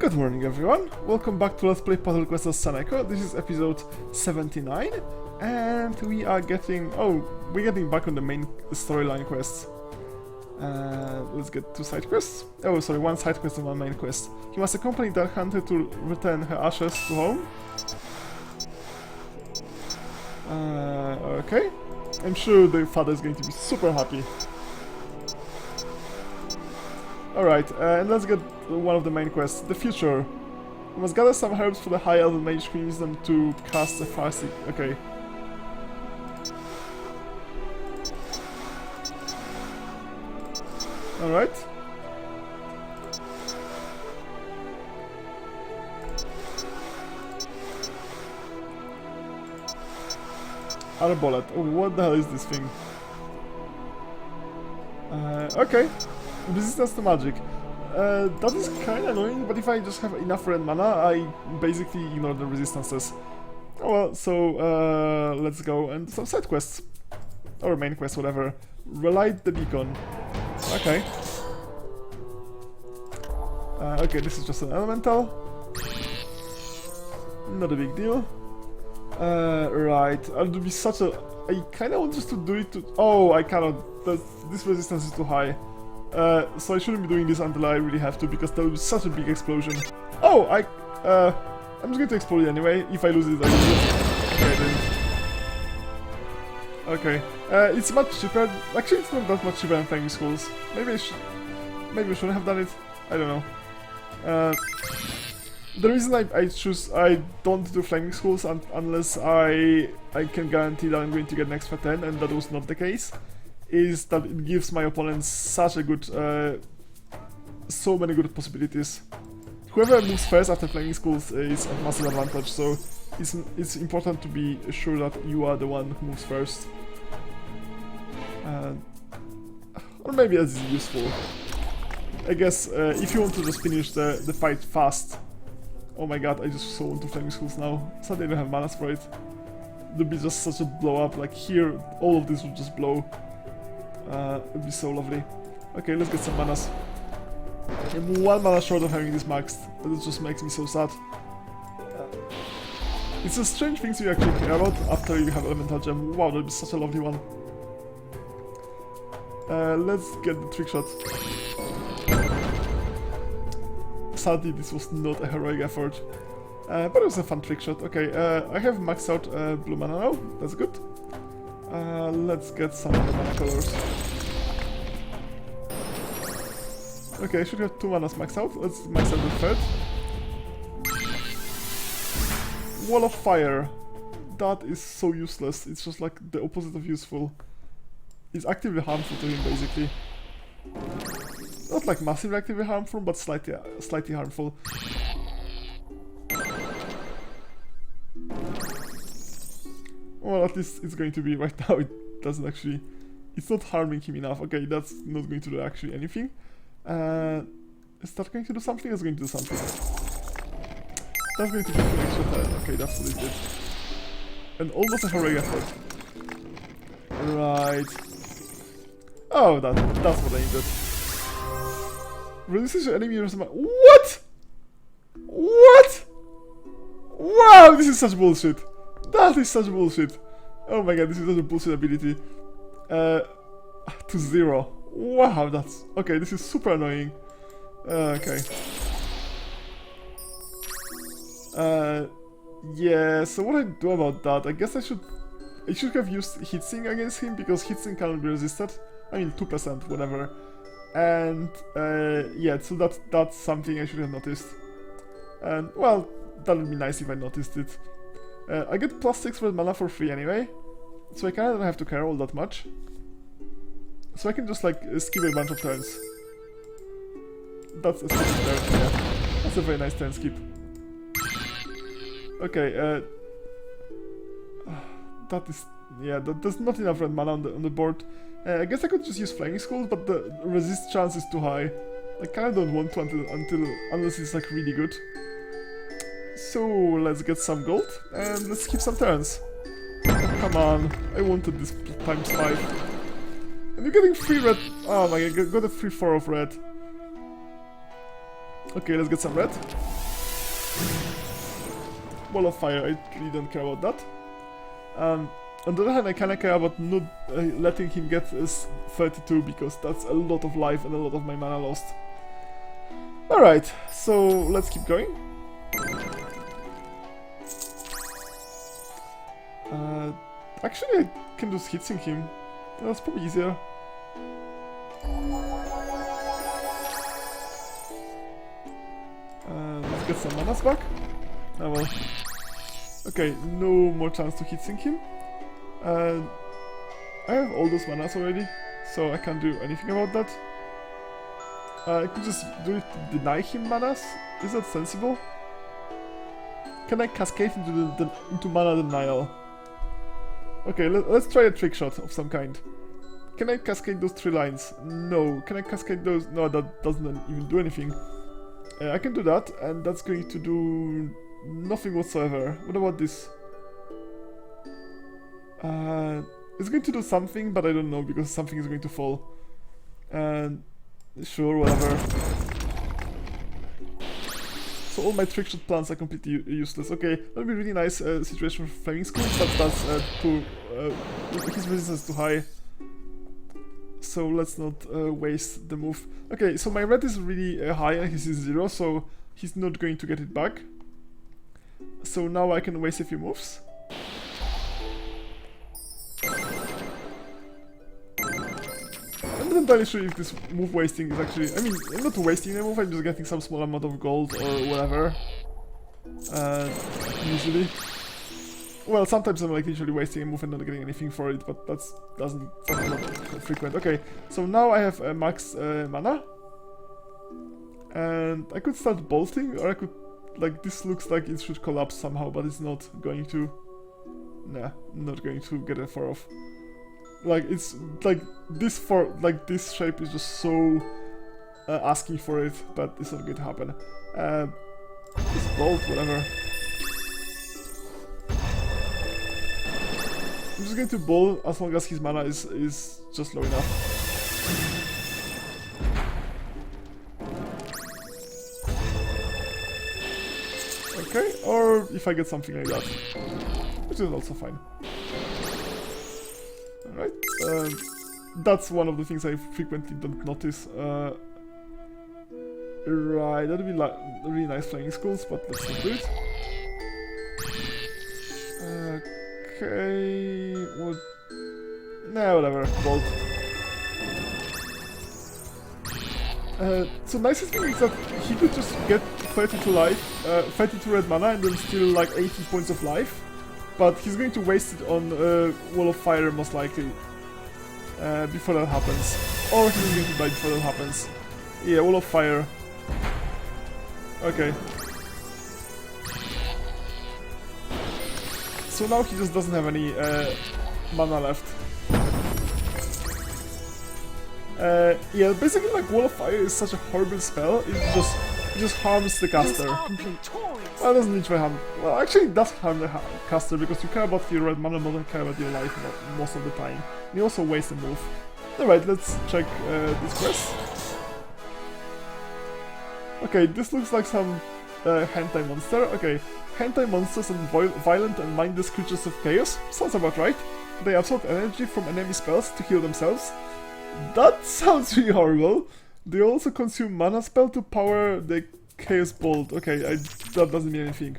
Good morning everyone, welcome back to Let's Play Puzzle Quest as Saneko. This is episode 79 and we are getting... we're getting back on the main storyline quest. Let's get two side quests. Oh sorry, one side quest and one main quest. You must accompany the hunter to return her ashes to home. Okay. I'm sure the father is going to be super happy. Alright, and let's get one of the main quests, the future. You must gather some herbs for the high elven mage who needs them to cast a farsi. Okay. Alright. Arbalest. Oh, what the hell is this thing? Okay. Resistance to magic. That is kinda annoying, but if I just have enough red mana, I basically ignore the resistances. Oh well, so let's go and some side quests. Or main quest, whatever. Relight the beacon. Okay. Okay, this is just an elemental. Not a big deal. Right. I'll be such a... I kinda want just to do it to... Oh, I cannot. This resistance is too high. So I shouldn't be doing this until I really have to, because there will be such a big explosion. Oh, I'm just going to explode it anyway. If I lose it, I lose it. Okay, I didn't. Okay. It's much cheaper. Actually, it's not that much cheaper than Flaming Skulls. Maybe I shouldn't have done it. I don't know. The reason I don't do Flaming Skulls unless I can guarantee that I'm going to get an extra 10, and that was not the case, is that it gives my opponents such a good, so many good possibilities. Whoever moves first after Flaming Skulls is a massive advantage, so it's important to be sure that you are the one who moves first. Or maybe as is useful. I guess if you want to just finish the fight fast. Oh my god, I just so want to Flaming Skulls now. Sadly I don't have mana for it. It would be just such a blow up, like here, all of this would just blow. It would be so lovely. Okay, let's get some manas. I'm one mana short of having this maxed. That just makes me so sad. It's a strange thing you actually care about after you have Elemental Gem. Wow, that would be such a lovely one. Let's get the trick shot. Sadly, this was not a heroic effort. But it was a fun trick shot. Okay, I have maxed out blue mana now. That's good. Let's get some other mana colors. Okay, I should have 2 manas maxed out. Let's max out the third. Wall of Fire. That is so useless. It's just like the opposite of useful. It's actively harmful to him, basically. Not like massively actively harmful, but slightly harmful. Well, at least it's going to be right now. It doesn't actually... It's not harming him enough. Okay, that's not going to do actually anything. Is that going to do something? That's going to do something. That's going to be an extra 10. Okay, that's what it did. And almost a heroic effort. Right. Oh, that's what I needed. Reduces your enemy resistance. What? What? Wow, this is such bullshit. That is such bullshit. Oh my god, this is such a bullshit ability. To 0. Wow, that's... Okay, this is super annoying. Okay. Yeah, so what I do about that? I guess I should have used Heatsink against him, because Heatsink cannot be resisted. I mean, 2%, whatever. And, yeah, so that's something I should have noticed. And, well, that would be nice if I noticed it. I get +6 red mana for free anyway, so I kinda don't have to care all that much. So I can just like skip a bunch of turns. That's a skip turn, yeah. That's a very nice turn skip. Okay, that is... yeah, there's not enough red mana on the board. I guess I could just use Flaming Skulls, but the resist chance is too high. I kinda don't want to unless it's like really good. So let's get some gold and let's skip some turns. Oh, come on, I wanted this ×5. And you're getting free red. Oh my god, got a free 4 of red. Okay, let's get some red. Wall of fire, I really don't care about that. On the other hand, I kinda care about not letting him get 32 because that's a lot of life and a lot of my mana lost. Alright, so let's keep going. Actually, I can just hitsync him. That's probably easier. Let's get some manas back. Oh well. Okay, no more chance to hitsync him. I have all those manas already, so I can't do anything about that. I could just do it to deny him manas. Is that sensible? Can I cascade into mana denial? Okay, let's try a trick shot of some kind. Can I cascade those 3 lines? No. Can I cascade those? No, that doesn't even do anything. I can do that, and that's going to do nothing whatsoever. What about this? It's going to do something, but I don't know, because something is going to fall. And sure, whatever. So all my trickshot plans are completely useless. Okay, that would be a really nice situation for Flaming Skull, but that's his resistance is too high. So let's not waste the move. Okay, so my red is really high and his is 0, so he's not going to get it back. So now I can waste a few moves. I'm not entirely sure if this move wasting is actually... I mean, I'm not wasting a move, I'm just getting some small amount of gold or whatever. Usually. Well, sometimes I'm like literally wasting a move and not getting anything for it, but that's not frequent. Okay, so now I have max mana. And I could start bolting, or I could... Like, this looks like it should collapse somehow, but it's not going to. Nah, not going to get a 4 off. Like, it's like this this shape is just so asking for it, but it's not going to happen. Just bolt, whatever. I'm just going to bowl as long as his mana is just low enough. Okay, or if I get something like that, which is also fine. Alright, that's one of the things I frequently don't notice. Right, that'd be like really nice Flying Skulls, but let's not do it. Okay, what? Nah, whatever, bolt. So nicest thing is that he could just get 32 life, 32 red mana and then still like 80 points of life, but he's going to waste it on Wall of Fire most likely before that happens, or he's going to die before that happens. Yeah, Wall of Fire. Okay. So now he just doesn't have any mana left. Yeah, basically like Wall of Fire is such a horrible spell, it just harms the caster. Well, it doesn't literally harm... Well, actually it does harm the caster, because you care about your red mana more than care about your life most of the time. You also waste a move. Alright, let's check this quest. Okay, this looks like some hentai monster. Okay, hentai monsters and violent and mindless creatures of chaos. Sounds about right. They absorb energy from enemy spells to heal themselves. That sounds really horrible. They also consume mana spell to power the Chaos Bolt. Okay, that doesn't mean anything.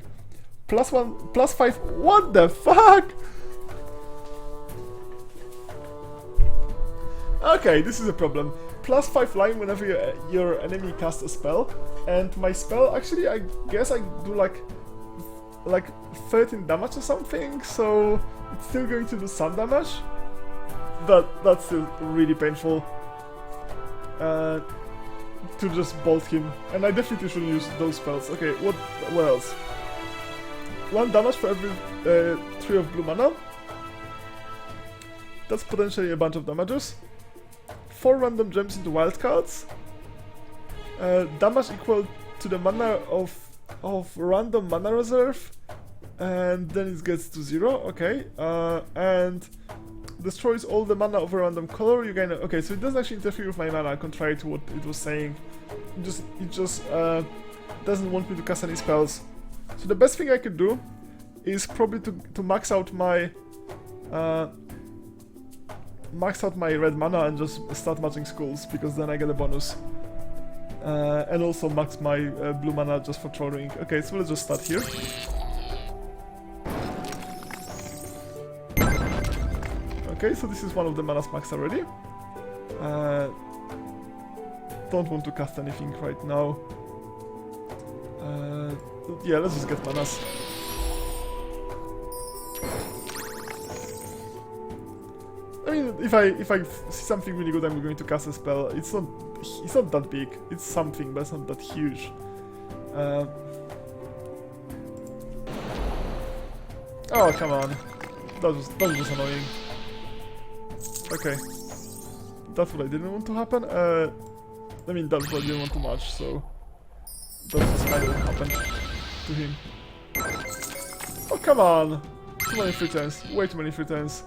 +1, +5. What the fuck? Okay, this is a problem. +5 line whenever your enemy casts a spell, and my spell actually I guess I do like 13 damage or something, so it's still going to do some damage. That's still really painful to just bolt him, and I definitely should use those spells. Okay, what else? 1 damage for every 3 of blue mana. That's potentially a bunch of damages. 4 random gems into wildcards. Damage equal to the mana of random mana reserve, and then it gets to 0. Okay, and destroys all the mana of a random color. You gain. Okay, so it doesn't actually interfere with my mana, contrary to what it was saying. It just doesn't want me to cast any spells. So the best thing I could do is probably to max out my red mana and just start matching skulls, because then I get a bonus. And also max my blue mana just for throwing. Okay, so let's just start here. Okay, so this is one of the manas max already. Don't want to cast anything right now. Yeah, let's just get manas. I mean, if I see something really good, I'm going to cast a spell. It's not that big. It's something, but it's not that huge. Oh, come on. That was annoying. Okay. That's what I didn't want to happen. I mean, that's what I didn't want to match, so... That's just kind of what happened to him. Oh, come on! Too many free turns. Way too many free turns.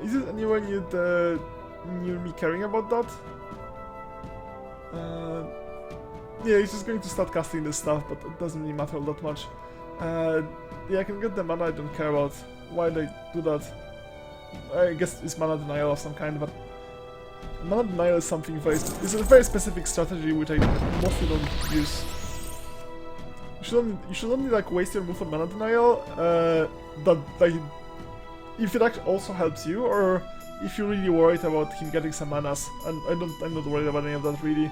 Is it anywhere near me caring about that? Yeah, he's just going to start casting this stuff, but it doesn't really matter all that much. Yeah, I can get the mana I don't care about. Why they do that? I guess it's mana denial of some kind, but mana denial is something it's a very specific strategy which I mostly don't use. You should only like waste your move on mana denial. That like if it actually also helps you, or if you're really worried about him getting some manas. And I'm not worried about any of that really.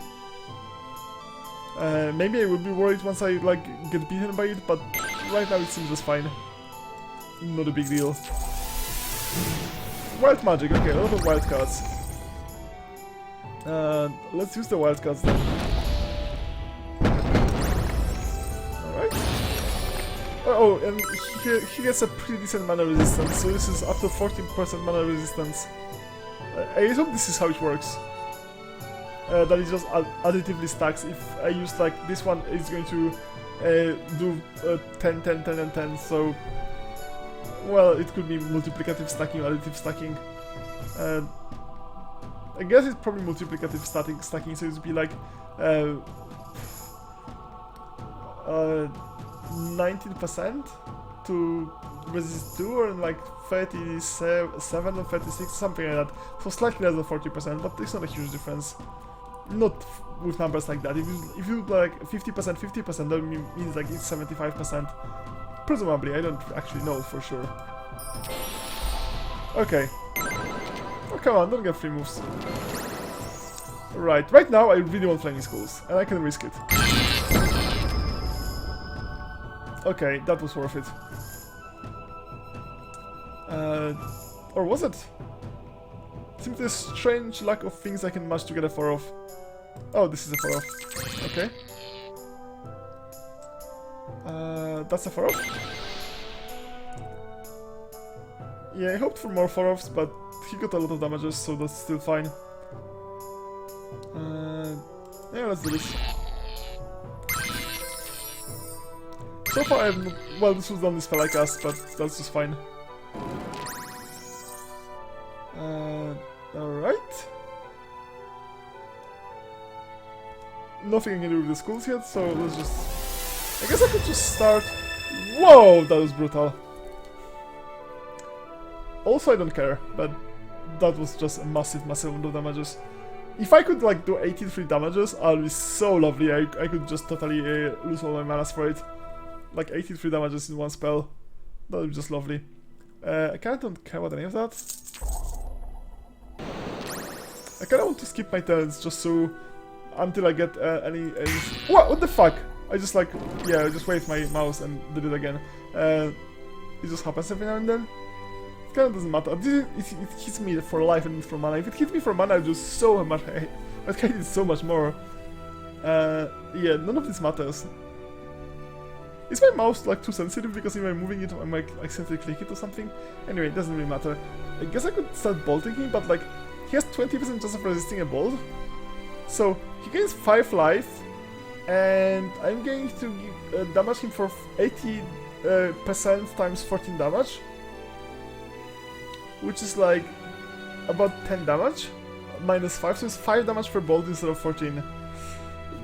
Maybe I will be worried once I like get beaten by it, but right now it seems just fine. Not a big deal. Wild magic, okay, a lot of wild cards. Let's use the wild cards then. Alright. Oh, and he gets a pretty decent mana resistance, so this is up to 14% mana resistance. I hope this is how it works. That it just additively stacks. If I use like this one, it's going to do 10, 10, 10, and 10, so... Well, it could be multiplicative stacking or additive stacking. I guess it's probably multiplicative stacking, so it would be like 19% to resist 2, or like 37 or 36, something like that. So slightly less than 40%, but it's not a huge difference. Not with numbers like that. If you like 50%, 50%, that means like it's 75%. Presumably, I don't actually know for sure. Okay. Oh, come on, don't get free moves. Right now I really want flying skulls, and I can risk it. Okay, that was worth it. Or was it? Seems there's a strange lack of things I can match to get a 4-off. Oh, this is a 4-off. Okay. That's a 4-off? Yeah, I hoped for more 4-offs, but he got a lot of damages, so that's still fine. Yeah, let's do this. So far I have not... Well, this was the only spell I cast, but that's just fine. Alright. Nothing I can do with the schools yet, so let's just... I guess I could just start... Whoa, that was brutal. Also, I don't care, but that was just a massive amount of damages. If I could like do 83 damages, I'll be so lovely. I could just totally lose all my manas for it. Like 83 damages in one spell. That would be just lovely. I kinda don't care about any of that. I kinda want to skip my turns just so... Until I get any... What the fuck? I just like... Yeah, I just waved my mouse and did it again. It just happens every now and then. It kinda doesn't matter. It hits me for life and for mana. If it hits me for mana, I do so much... I hate it so much more. Yeah, none of this matters. Is my mouse like too sensitive because if I'm moving it I might accidentally click it or something? Anyway, it doesn't really matter. I guess I could start bolting him, but like he has 20% chance of resisting a bolt. So he gains 5 life, and I'm going to damage him for 80% times 14 damage, which is like about 10 damage, minus 5, so it's 5 damage per bolt instead of 14.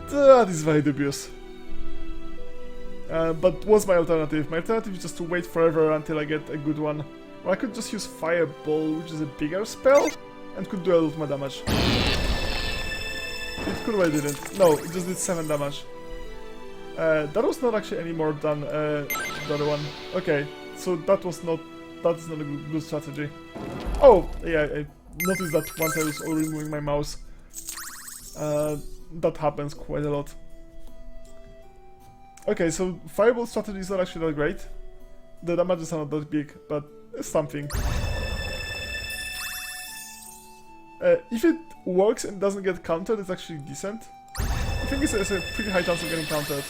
That is very dubious. But what's my alternative? My alternative is just to wait forever until I get a good one. Or I could just use Fireball, which is a bigger spell, and could do a lot more damage. It could, but I didn't. No, it just did 7 damage. That was not actually any more than the other one. Okay, so that is not a good strategy. Oh, yeah, I noticed that once I was already moving my mouse. That happens quite a lot. Okay, so Fireball strategy is not actually that great. The damages are not that big, but it's something. If it works and doesn't get countered, it's actually decent. I think it's a pretty high chance of getting countered.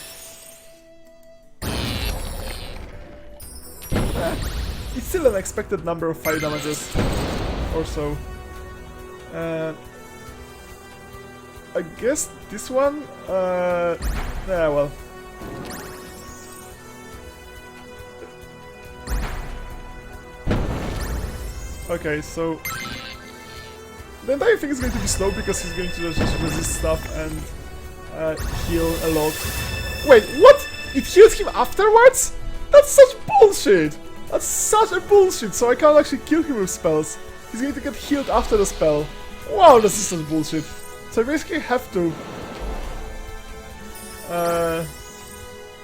It's still an expected number of 5 damages or so. I guess this one, yeah, well. Okay, so the entire thing is going to be slow because he's going to just resist stuff and heal a lot. Wait, what? It heals him afterwards? That's such bullshit! That's such a bullshit, so I can't actually kill him with spells. He's going to get healed after the spell. Wow, this is such bullshit. So I basically have to...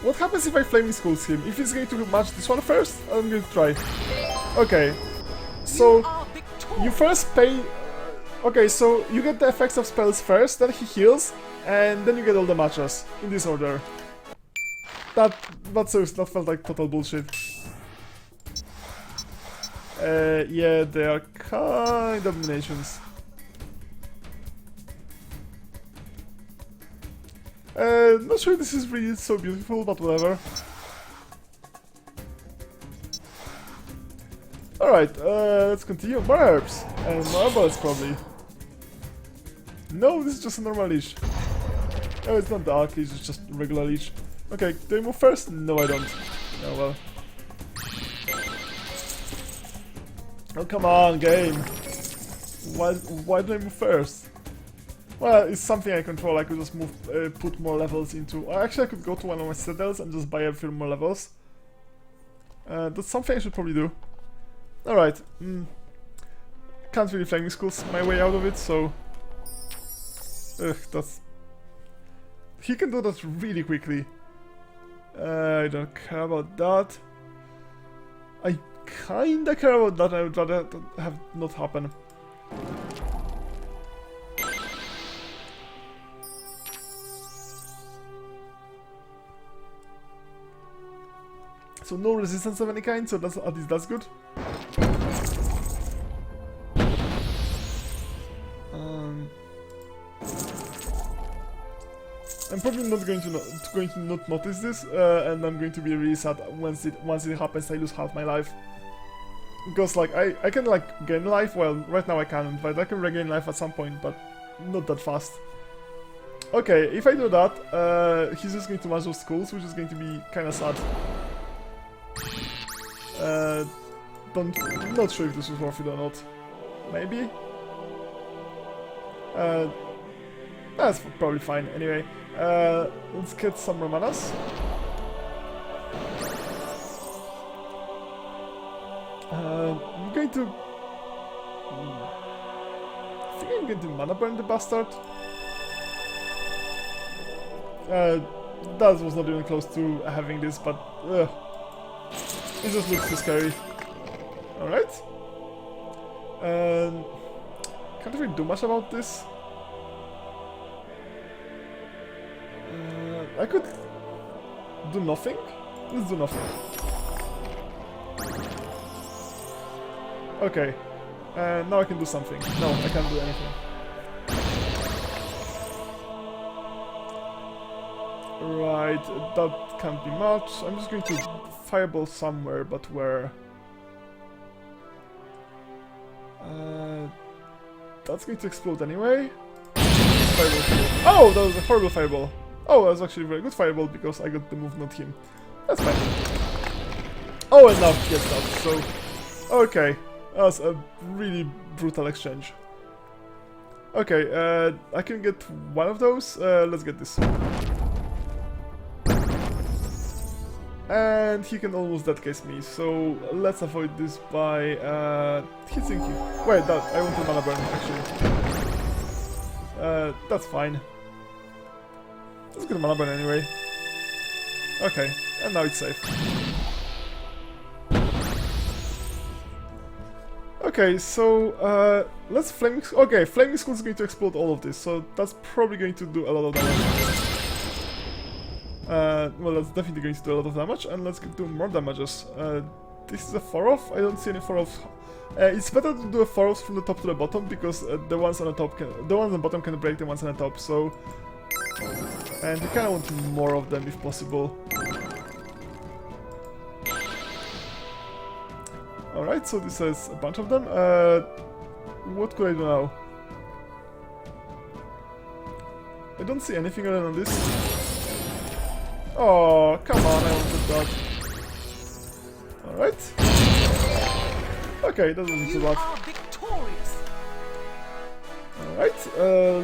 what happens if I Flaming Skulls him? If he's going to match this one first, I'm going to try. Okay. So, you first pay... Okay, so you get the effects of spells first, then he heals, and then you get all the matches, in this order. That felt like total bullshit. Yeah, they are kind of dominations. Not sure this is really so beautiful, but whatever. Alright, let's continue. More herbs. And more bullets, probably. No, this is just a normal leech. Oh, it's not the arc leech, it's just a regular leech. Okay, do I move first? No, I don't. Oh well. Oh, come on, game. Why do I move first? Well, it's something I control. I could just move, put more levels into... Actually, I could go to one of my citadels and just buy a few more levels. That's something I should probably do. Alright. Can't really Flaming Skulls my way out of it, so... Ugh, that's... He can do that really quickly. I don't care about that. I kinda care about that. I would rather that have not happen. So no resistance of any kind, so that's, at least that's good. I'm probably not going to not notice this, and I'm going to be really sad once it happens. I lose half my life because like I can like gain life. Well, right now I can't, but I can regain life at some point, but not that fast. Okay, if I do that, he's just going to match those skulls, which is going to be kind of sad. Not sure if this was worth it or not. Maybe. That's probably fine. Anyway, let's get some more manas. I'm going to... I think I'm going to mana burn the bastard. That was not even close to having this, but it just looks too scary. Alright. Can't really do much about this. I could do nothing. Let's do nothing. Okay. Now I can do something. No, I can't do anything. Right, that can't be much. I'm just going to fireball somewhere, but where? That's going to explode anyway. fireball. Oh, that was a horrible fireball. Oh, that was actually a very good fireball because I got the move, not him. That's fine. Oh, and now he gets out, so... Okay, that was a really brutal exchange. Okay, I can get one of those. Let's get this. And he can almost deadcase me, so let's avoid this by hitting him. Wait, that I want a mana burn actually. That's fine. Let's get a mana burn anyway. Okay, and now it's safe. Okay, so let's flaming. Okay, flaming skull is going to explode all of this, so that's probably going to do a lot of damage. Well, that's definitely going to do a lot of damage, and let's do more damages. This is a 4-off. I don't see any 4-offs. It's better to do a 4-off from the top to the bottom because the ones on the top the ones on the bottom can break the ones on the top. So, and you kind of want more of them if possible. All right, so this has a bunch of them. What could I do now? I don't see anything other than this. Oh, come on, I wanted that. Alright. Okay, that wasn't too bad. Alright,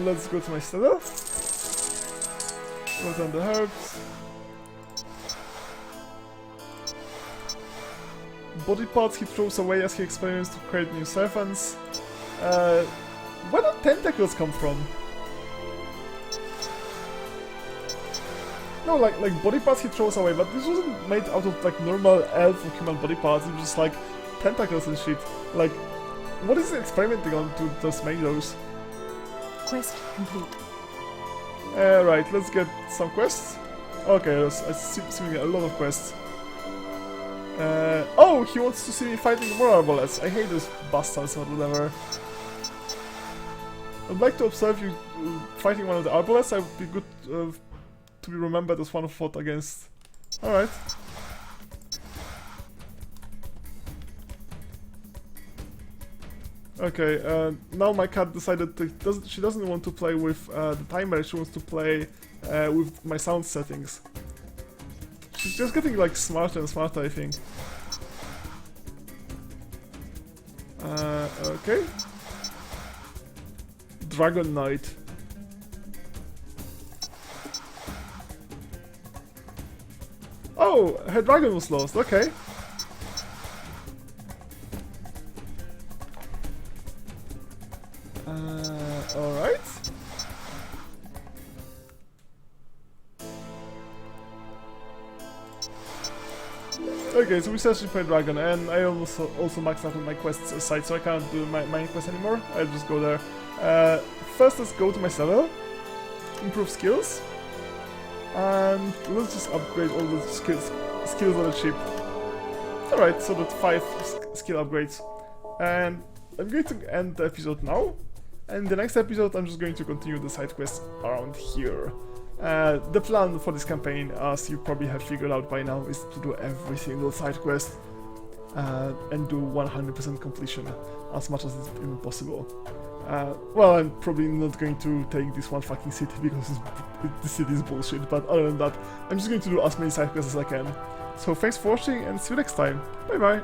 let's go to my citadel. Put on the herbs. Body parts he throws away as he experiments to create new servants. Where do tentacles come from? No, like body parts he throws away, but this wasn't made out of like normal elf or human body parts, it was just like tentacles and shit. Like, what is he experimenting on to just make those? Quest complete. Right, let's get some quests. Okay, I see a lot of quests. Oh, he wants to see me fighting more arbalets. I hate those bastards or whatever. I'd like to observe you fighting one of the arbalets. I would be good to be remembered as one who fought against. Alright. Okay, now my cat decided she doesn't want to play with the timer, she wants to play with my sound settings. She's just getting like smarter and smarter, I think. Okay. Dragon Knight. Oh, her dragon was lost, okay. Alright. Okay, so we searched for a dragon, and I also maxed out on my quests site, so I can't do my main quest anymore. I'll just go there. First, let's go to my server, improve skills, and let's just upgrade all the skills on the chip. Alright, so that's 5 skill upgrades. And I'm going to end the episode now. And the next episode, I'm just going to continue the side quests around here. The plan for this campaign, as you probably have figured out by now, is to do every single side quest and do 100% completion, as much as it's even possible. Well, I'm probably not going to take this one fucking city because the city is bullshit, but other than that, I'm just going to do as many side quests as I can. So thanks for watching and see you next time. Bye bye!